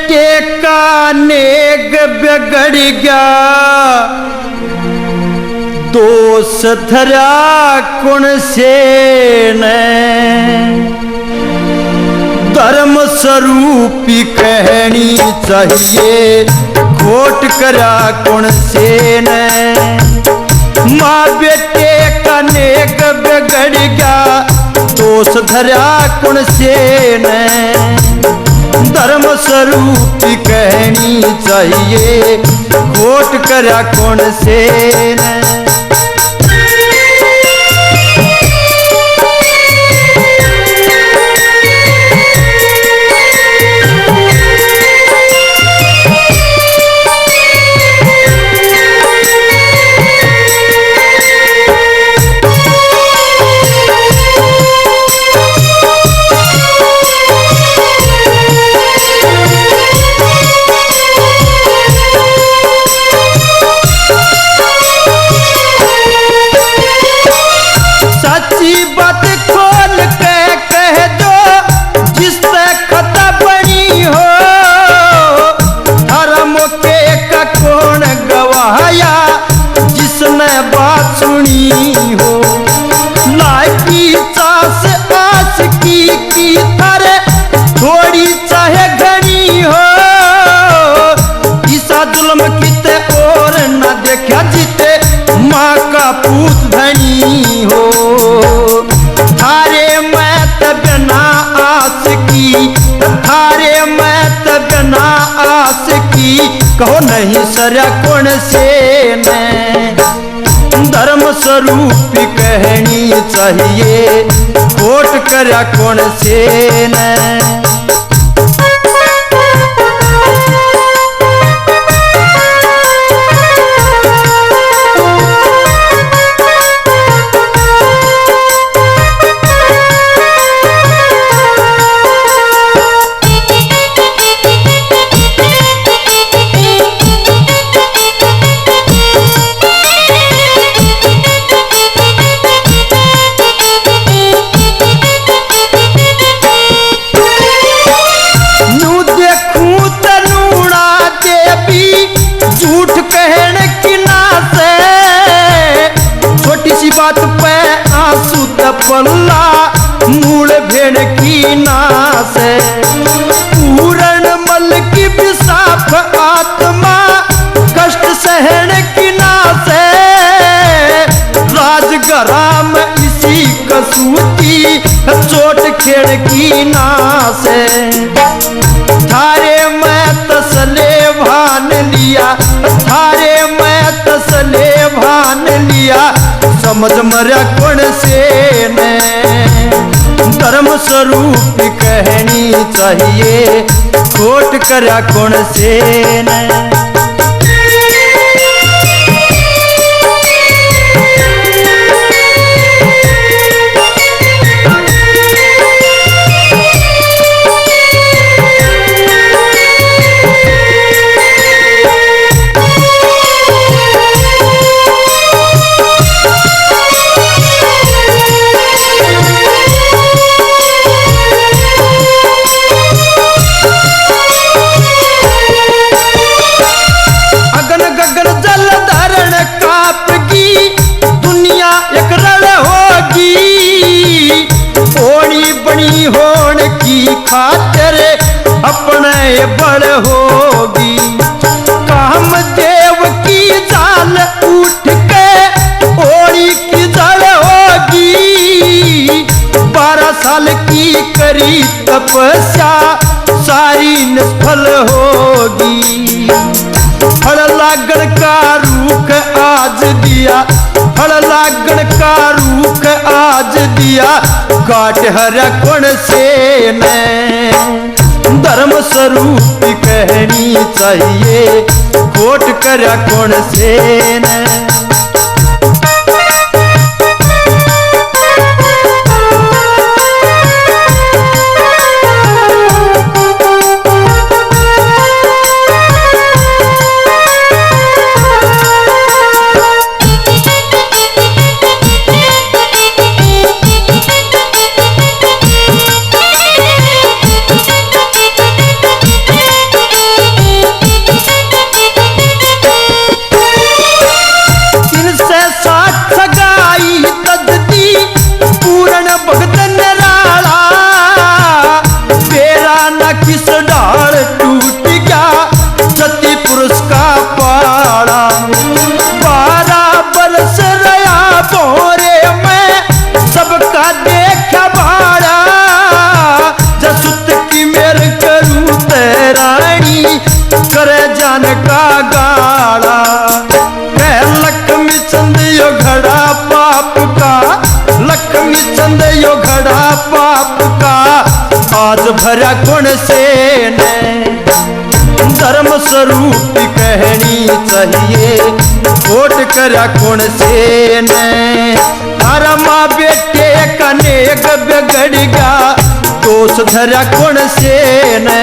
बेटे का नेग बिगड़ गया, दोष धरा कुण से ने, धर्म स्वरूपी कहनी चाहिए, खोट करा कुण से ने। माँ बेटे का नेक बिगड़ गया, दोष धरा कुण से ने, धर्म स्वरूपी कहनी चाहिए, खोट करा कुण से ने। कहो नहीं सरा कुण से ने, धर्म स्वरूपी कहनी चाहिए, खोट करा कुण से ने। बात पे आंसू तपल्ला, मूल भेड़ की नास, पूर्ण मल की विसाफ आत्मा, कष्ट सहन की नास, राजगरा में इसी कसूती, चोट खेड़ की नास। थारे मैं तसले भान लिया, थारे मैं तसले भान लिया, समझ मरा कुण से ने, धर्म स्वरूपी कहनी चाहिए, खोट करा कुण से ने। खातिर अपने बड़ होगी, कामदेव की जाल उठ के ओड़ी की जड़ होगी, 12 साल की करी तपस्या सारी निष्फल होगी। फल लागण का रूख आज दिया, फल लागण का रूख आज दिया, काट हरा कुण से ने, धर्म स्वरूपी कहनी चाहिए, खोट करा कुण से ने। का गाड़ा। कह लक्ष्मी चंद यो घड़ा पाप का, लक्ष्मी चंद यो घड़ा पाप का, आज भरा कौन से ने। धर्म स्वरूप कहनी चाहिए, वोट करा कौन से ने। हरा माँ बेटे कनेक बिगड़ गया, दोष धरा कौन से ने।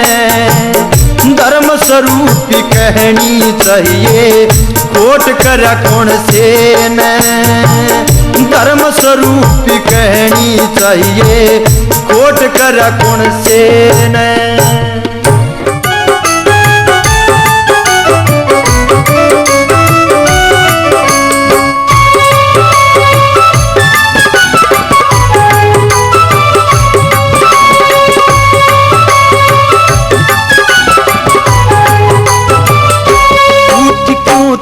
धर्म स्वरूप कहनी चाहिए, वोट करा कौन से ने। धर्म स्वरूप कहनी चाहिए, वोट करा कौन से ने।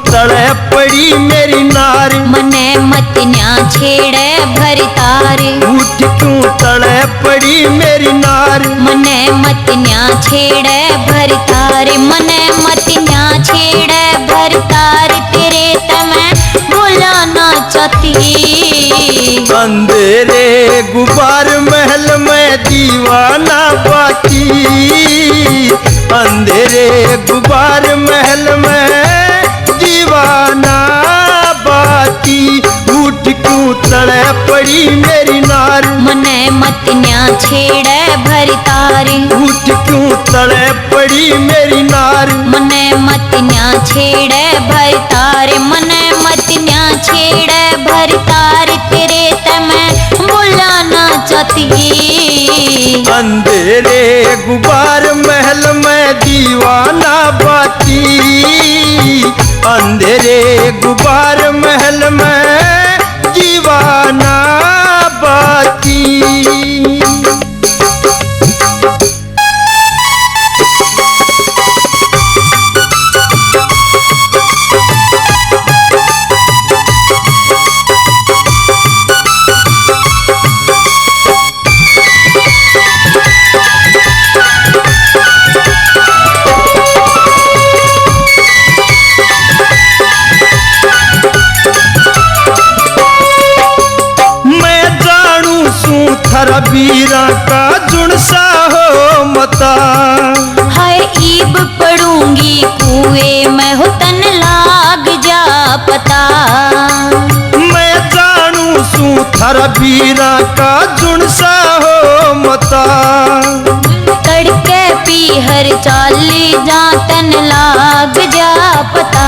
तड़े पड़ी मेरी नारी, मने मत न्या छेड़े भरी तारी। उठ क्यों तड़े पड़ी मेरी नारी, मने मत न्या छेड़े भरी तारी। मने मत न्या छेड़े भरी तारी, तेरे तमें भूला ना चाहती। अंधेरे गुबार महल में दीवाना बाकी, अंधेरे गुबार महल में दीवाना बाकी। उठ क्यों तड़े पड़ी मेरी नारी, मने मत न्या छेड़े भरी तारी। उठ क्यों तड़े पड़ी मेरी नारी, मने मत न्या छेड़े भरी तारी। मने मत न्या छेड़े भरी तारी, तेरे तमें भूला ना चाहती। अंधेरे गुबार महल में दीवाना बाकी, अंधेरे गुबार महल में दीवाना बाकी। थारा वीरा का जुनसा हो मता। हाय ईब पड़ूंगी कुएं में, हो तन लाग जा पता। मैं जानू सू थारा वीरा का जुनसा हो मता। तड़के पीहर चाली जा तन लाग जा पता।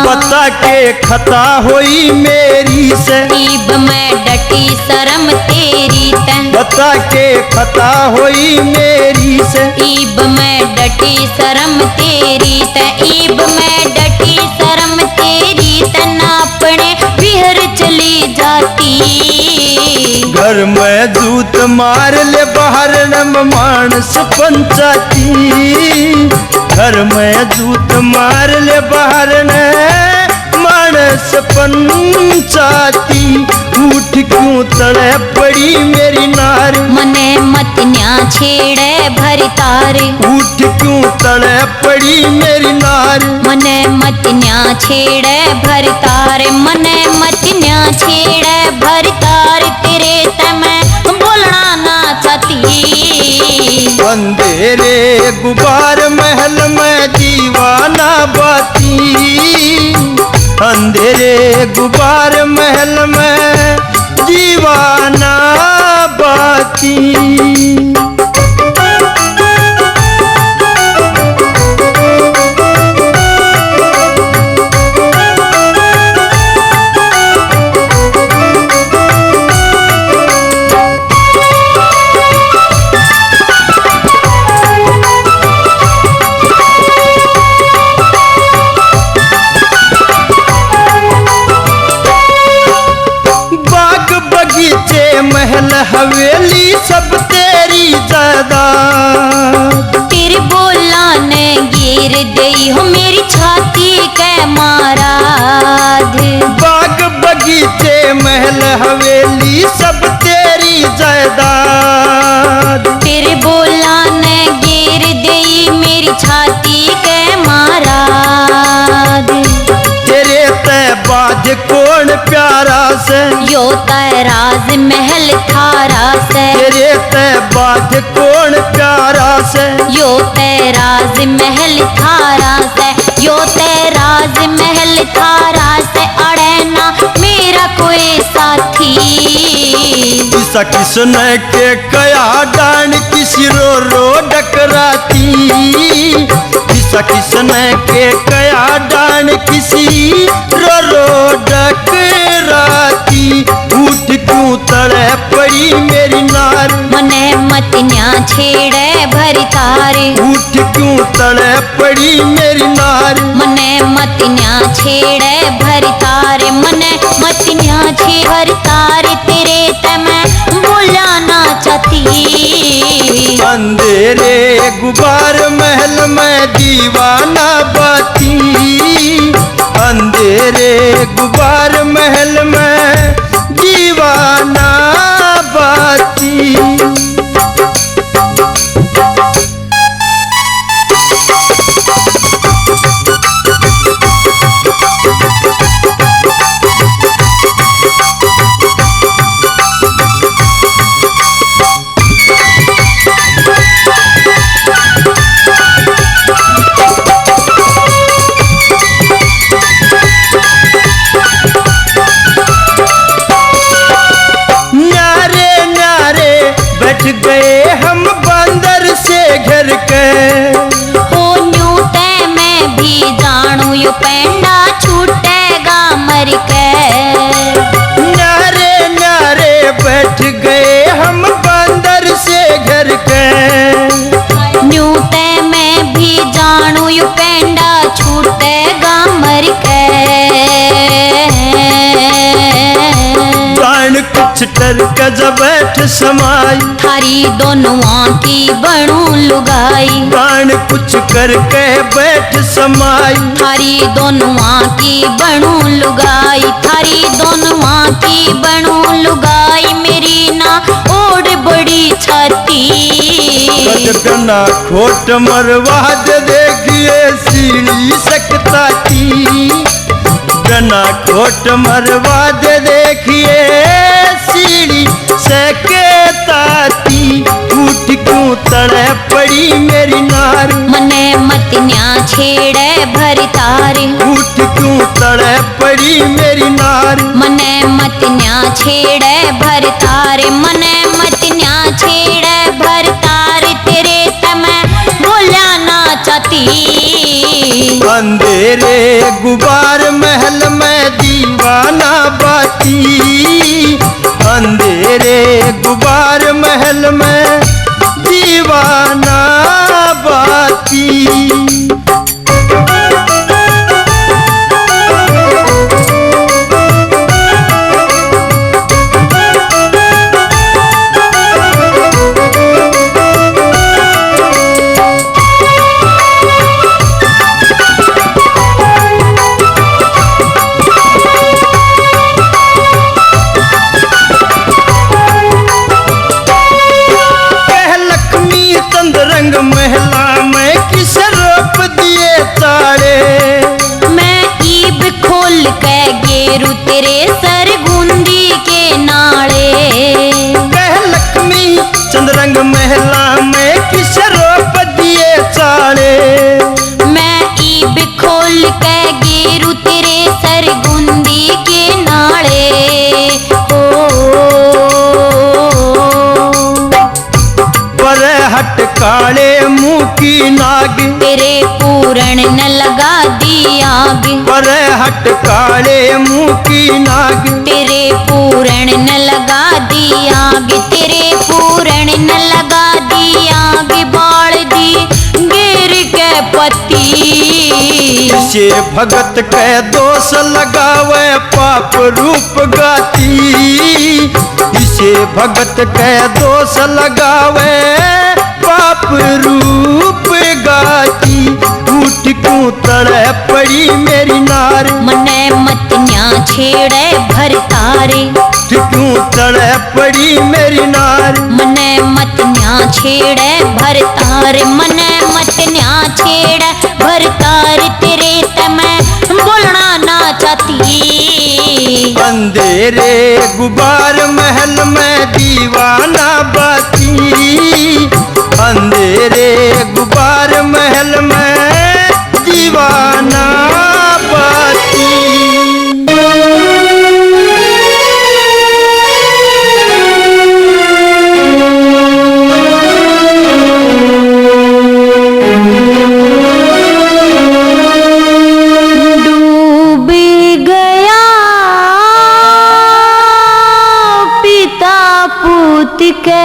पता के खता होई मेरी से, ईब में डटी शर्म तेरी तन। पता के खता होई मेरी से, ईब में डटी शर्म तेरी तन। ईब में डटी शर्म तेरी तन, अपने बिहर चली जाती। घर में जूत मार ले बाहर नम मानस पंचाती। घर में जूत मार ले बाहर न मानस पंचाती। उठ क्यों तड़े पड़ी मेरी नारी, मने मत न्या छेड़े भरी तारी। उठ क्यों तड़े पड़ी मेरी नारी, मने मत न्या छेड़े भरी तारी। मने मत न्या छेड़े भरी तारी, तेरे तमें बोलना ना चाहती। अंधेरे गुबार महल में दीवाना बाती। अंधेरे गुबार महल में दीवाना बाती। महल हवेली सब तेरी जायदाद। तेरे बोला ने गिर गई हो मेरी छाती के माराद। बाग बगीचे महल हवेली सब तेरी जायदाद। तेरे बोला ने गिर गई छाती के महाराज। तेरे ते बाद कौन प्यारा से, यो राज महल थारा से। तेरे ते बाद कौन प्यारा से, यो राज महल थारा से। यो राज महल थारा से। अड़े ना मेरा कोई साथी। किसा किसन के कया डान किसी रो रो डकराती। किसा किसन के कया डान किसी रो रो डकराती। उठ क्यों तड़े पड़ी मेरी नार, मने मत न्या छेड़े भरी तारे। उठ क्यों तड़े पड़ी मेरी नार, मने मत न्या छेड़े भरी तारे। मने मत न्या छे भरी तारे। तेरे ते मैं बोला ना चाहती। अंधेरे गुबार महल में दीवाना बाती। अंधेरे गुबार महल में दीवाना बाती। गए हम बंदर से घर के। हो न्यू ते मैं भी जानू यो पेंडा छूटेगा मर के। नारे नारे बैठ गए हम बंदर से घर के। न्यू ते मैं भी जानू यो पेंडा छूटेगा मर के। प्राण कुछ डर के जब बैठ समाई। थारी दोनों की बनू लुगाई। प्राण कुछ करके बैठ समाई। थारी दोनों की बनू लुगाई। थारी दोनों की बनू लुगाई। मेरी ना ओढ़ बड़ी छाती। गना खोट मरवा दे देखिए सीढ़ी सकता की। गना खोट मरवा दे देखिए सीढ़ी सकता की। उठ क्यों तड़े पड़ी मेरी नार, मने मत न्या छेड़े भरी तारे। उठ क्यों तड़े पड़ी मेरी नार, मने मत न्या छेड़े भर तारे। मने मत न्या छेड़े भर तारे। तेरे ते मैं बोला ना चाहती। अंधेरे गुबार महल में दीवाना बाती। अंधेरे गुबार महल में दीवाना बाती। रंग महला में किस रोप दिए तारे। मैं ईब खोल के गेरू तेरे सर गुंदी के नाले। कह लक्ष्मी चंद्रंग महला में किस रोप दिए तारे। मैं ईब खोल के गेरू तेरे सर गुंदी के नाले। हट काले मुंह की नाग तेरे पूरण न लगा दी आग। पर हट काले मुंह की नाग तेरे पूरण न लगा दी आग। तेरे पूरण न लगा दी आग। बाल दी गिर के पति। से भगत के दोष लगावे पाप रूप गाती। इसे भगत के दोष लगावे पाप रूप गाती। उठ क्यों तड़े पड़ी मेरी नार, मने मत न्या छेड़े भर तारे। क्यों तड़े पड़ी मेरी नार, मने मत न्या छेड़े भर तारे। मने मत न्या छेड़े भरतार तेरे ते मैं बोलना ना चाहती। अंधेरे गुबार महल में दीवाना बाती, अंधेरे गुबार महल में दीवाना बाती। के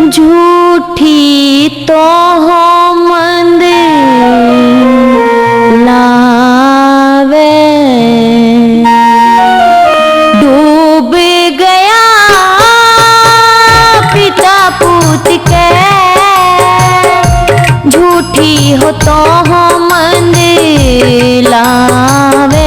झूठी तो हो मंद लावे, डूब गया पिता पूत के झूठी हो तो हो मंद लावे।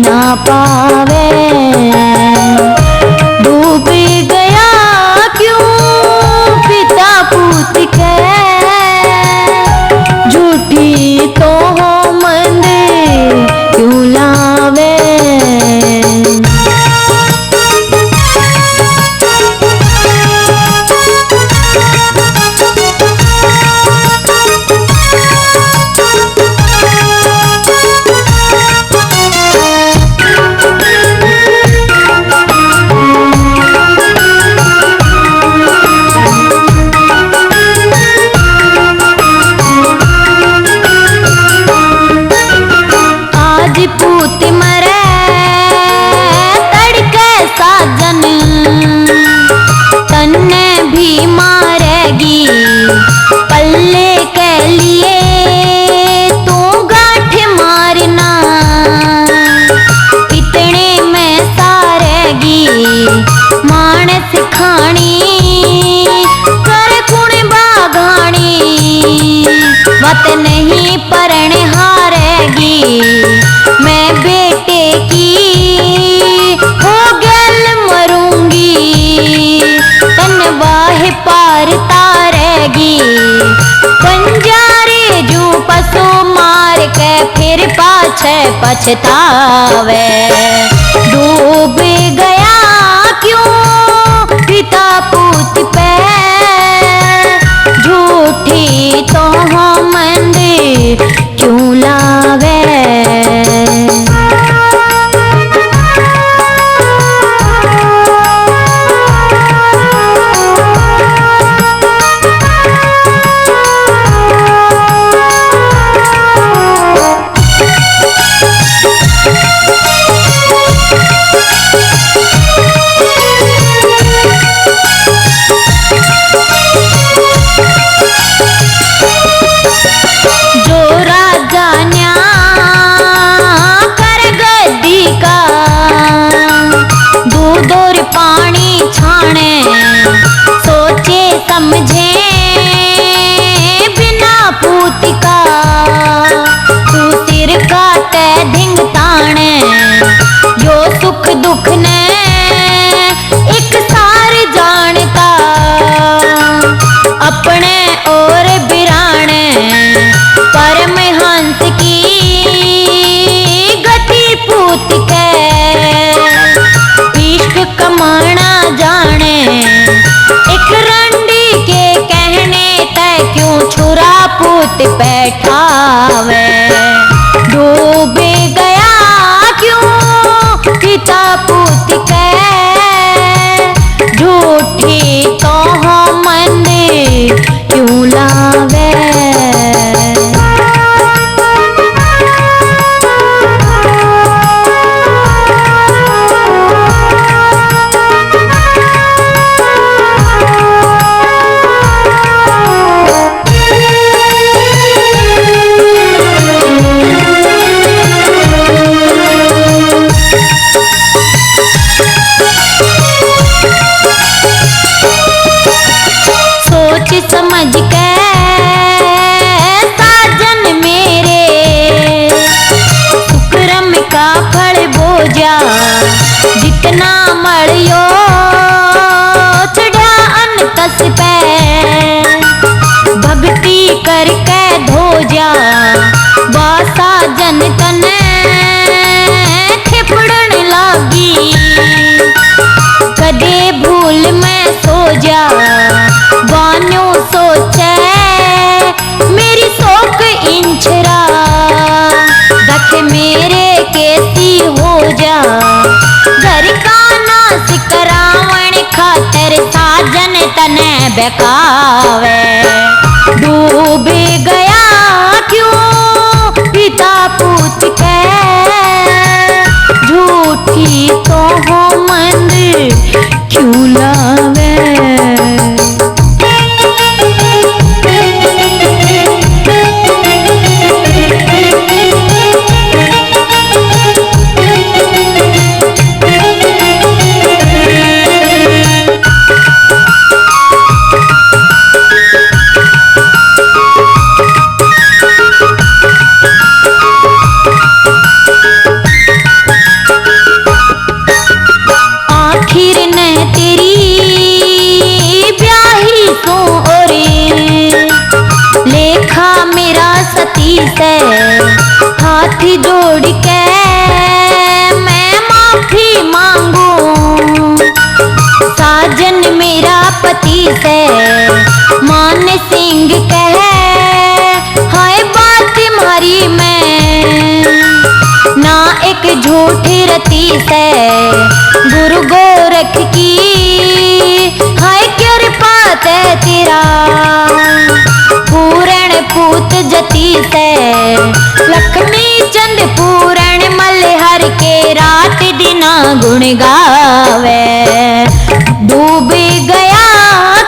ना पावे डूब गया क्यों पिता पूत के झूठी तो हो मंद क्यों लावे। पूत मरे तड़के साजन तन्ने भी मारेगी पल्ले के लिए तू गांठ मारना इतने में सारेगी मानस खानी कर कुण बाघानी मत नहीं परण हारेगी। मैं बेटे की हो गल मरूंगी तनवाह पार तारेगी पंजारे जू पशु मार के फिर पाछे पछतावे। डूब गया क्यों पिता पूत पे झूठी तो हो मंद क्यों लावे। जो राजा न्या कर गद्दी का दूध और पानी छाने सोचे समझे बिना पूत का तू सिर काटे धिंग ताने जो सुख दुख ने एक सार जानता अपने और बिराने परमहंस की गति पूत के इश्क कमाना जाने एक रंडी के कहने तय क्यों छुरा पूत बैठावे। डूब गया क्यों पिता पूत के झूठी तो हो मंद क्यों लावे। बहकावे। डूब गया क्यों पिता पूत के, झूठी तो हो मंद क्यों लावे। से हाथ जोड़ के मैं माफी मांगू, साजन मेरा पति से मान सिंह कहे, हाय बात मारी मैं ना एक झूठी रती से, गुरु गोरख की हाय कृपा ते तेरा, पूरण पूत जती से लक्ष्मी चंद पूरण मल्हर के रात दिना गुण गावे। डूब गया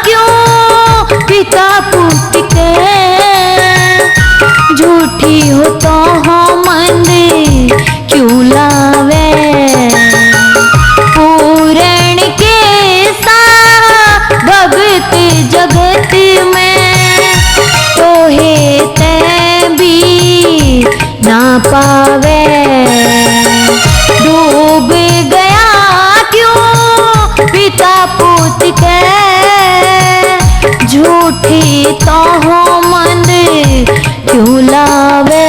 क्यों पिता पूत के, झूठी हो तो हो मंद क्यों लावे। पूरण के सा भगत जगत में तोहे ते भी ना पावे। डूब गया क्यों पिता पूत के, झूठी तो हो मंद क्यों लावे।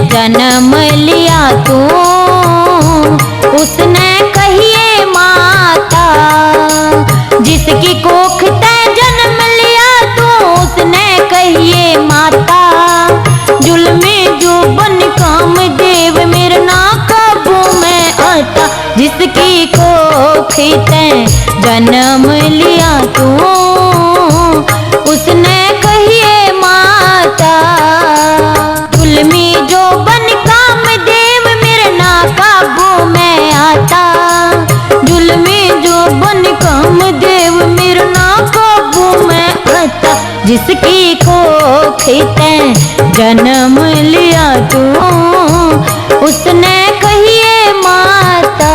जन्म लिया तू उसने कहिए माता, जिसकी कोख ते जन्म लिया तू उसने कहिए माता। जुल्मे जो बन काम देव मेरे ना काबू में आता, जिसकी कोख ते जन्म लिया तू उसने कहिए माता। जुल्मी जो बन काम देव मेरे ना काबू में आता, जुल्मी जो बन काम देव मेरे ना काबू में आता। जिसकी कोख ते जन्म लिया तू उसने कहिए माता।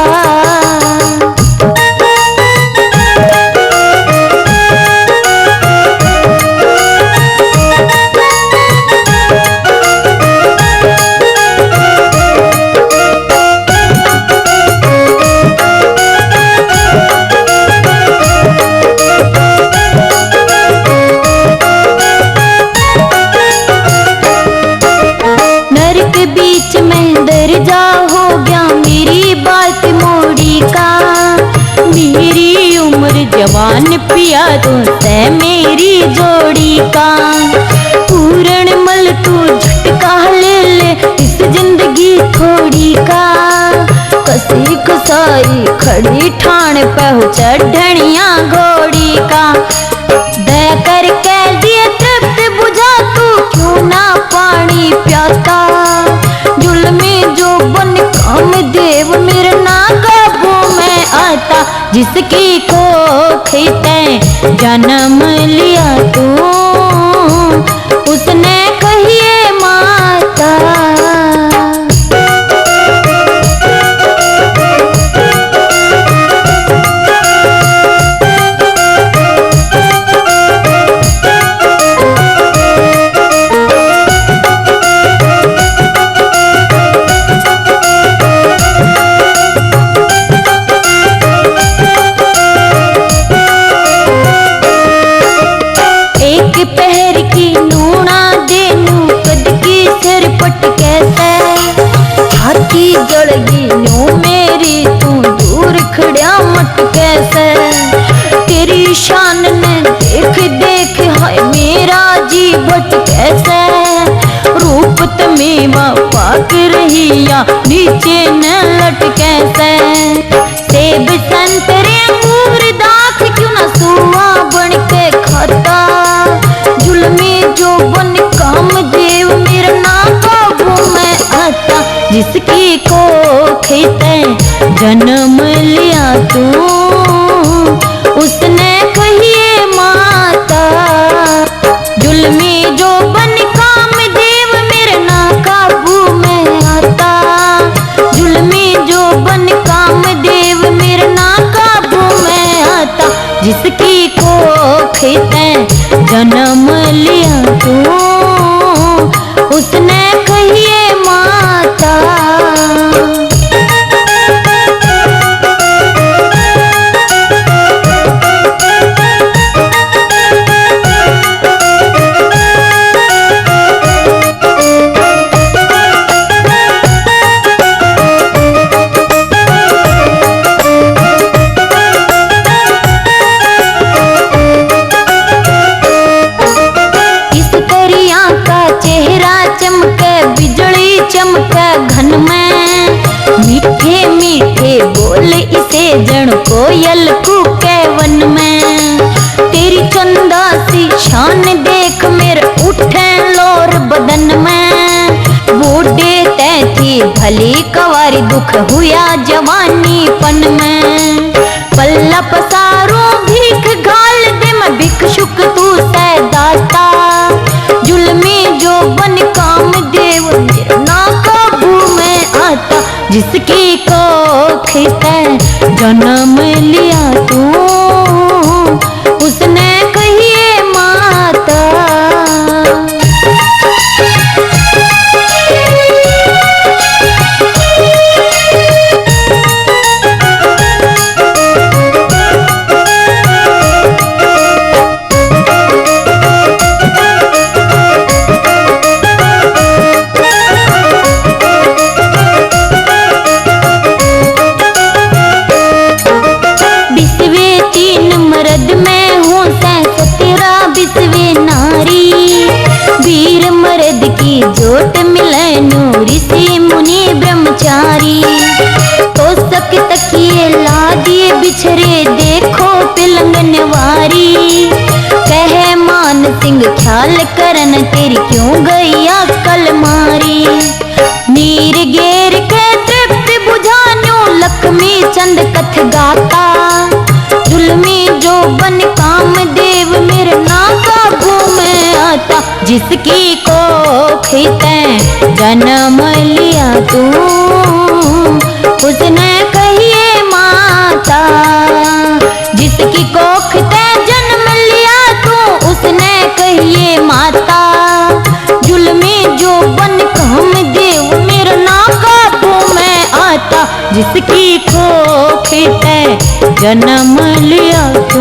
बीच में दर जा हो गया मेरी बात मोड़ी का, मेरी उम्र जवान पिया तो से मेरी जोड़ी का। पूरण मल तू झटका ले ले इस जिंदगी थोड़ी का, कसी कसाई खड़ी ठाण पे चढ़निया घोड़ी का। दया कर कह दिए तृप्त बुझा तू क्यों ना पानी प्याता। जुल्मी जो बन काम देव मेरे ना काबू में आता, जिसकी कोख ते जन्म लिया तू उसने कहिए माता। एक सी जलगी न्यू मेरी तू दूर खड़िया मटके से। तेरी शान ने देख देख हाय मेरा जी भटके से। रूप तमीमा पाक रही या नीचे न लटके से। सेब संतरे अंगूर दाख क्यों ना सुआ बन के खाता। जुल्मी जो बन काम देव मेरा ना काबू में आता। जिसकी को खेते जन्म लिया तू उसने कहिए माता। जुल्मी जो बन काम देव मेरे ना काबू में आता। जुल्मी जो बन काम देव मेरे ना काबू में आता। जिसकी को खेते जन्म लिया तू उसने कहिए माता। चमके घन में मीठे मीठे बोल इसे जन कोयल कूके वन में। तेरी चंदा सी शान देख मेरे उठे लोर बदन में। बूढ़े तै थी भली कवारी दुख हुआ जवानी पन में। पल्ला पसारो भीख घाल दे मैं भिक्षुक तू से दाता। जुल्मी जो बन काम देव मेरा ना काबू में आता। जिसकी को खेते जन्म लिया तू उसने कहिए माता। जोट मिले नूरी सी मुनि ब्रह्मचारी। तो सक तकिए ला दिए बिछरे देखो पिलंगन वारी। कहे मान सिंह ख्याल करन तेरी क्यों गई अकल मारी। नीर गेर के तृप्ति बुझान्यो लक्ष्मी चंद कथ गाता। जुल्मी जो बन काम देव मेरे ना काबू में आता। जिसकी को खेते जन्म लिया तू उसने कहिए माता। जिसकी कोख ते जन्म लिया तू उसने कहिए माता। जुल्मी जो बन काम देव मेरा ना काबू में आता। जिसकी कोख ते जन्म लिया तू